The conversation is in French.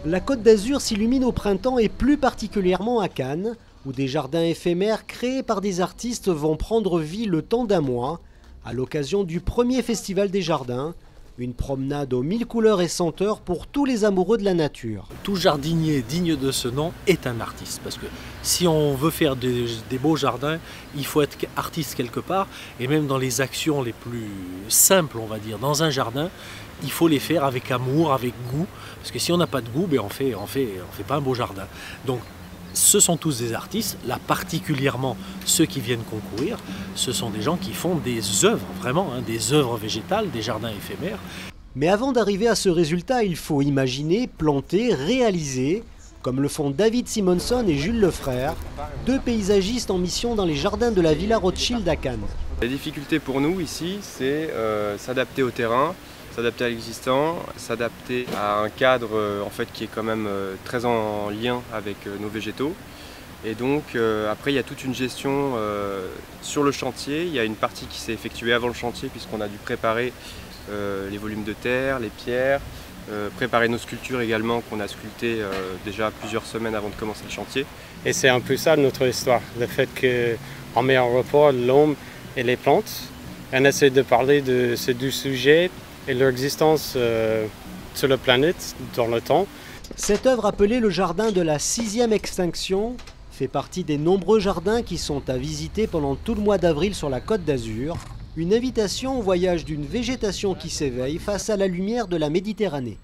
La Côte d'Azur s'illumine au printemps et plus particulièrement à Cannes, où des jardins éphémères créés par des artistes vont prendre vie le temps d'un mois, à l'occasion du premier festival des jardins, une promenade aux 1000 couleurs et senteurs pour tous les amoureux de la nature. Tout jardinier digne de ce nom est un artiste, parce que si on veut faire des beaux jardins, il faut être artiste quelque part, et même dans les actions les plus simples, on va dire, dans un jardin, il faut les faire avec amour, avec goût, parce que si on n'a pas de goût, on fait pas un beau jardin. Donc ce sont tous des artistes, là particulièrement ceux qui viennent concourir, ce sont des gens qui font des œuvres, vraiment, des œuvres végétales, des jardins éphémères. Mais avant d'arriver à ce résultat, il faut imaginer, planter, réaliser, comme le font David Simonson et Jules Lefrère, deux paysagistes en mission dans les jardins de la Villa Rothschild à Cannes. La difficulté pour nous ici, c'est s'adapter au terrain, s'adapter à l'existant, s'adapter à un cadre en fait, qui est quand même très en lien avec nos végétaux. Et donc après il y a toute une gestion sur le chantier. Il y a une partie qui s'est effectuée avant le chantier puisqu'on a dû préparer les volumes de terre, les pierres, préparer nos sculptures également qu'on a sculptées déjà plusieurs semaines avant de commencer le chantier. Et c'est un peu ça notre histoire, le fait qu'on met en rapport l'homme et les plantes. On essaie de parler de ces deux sujets et leur existence sur la planète dans le temps. Cette œuvre appelée le jardin de la 6e extinction fait partie des nombreux jardins qui sont à visiter pendant tout le mois d'avril sur la Côte d'Azur. Une invitation au voyage d'une végétation qui s'éveille face à la lumière de la Méditerranée.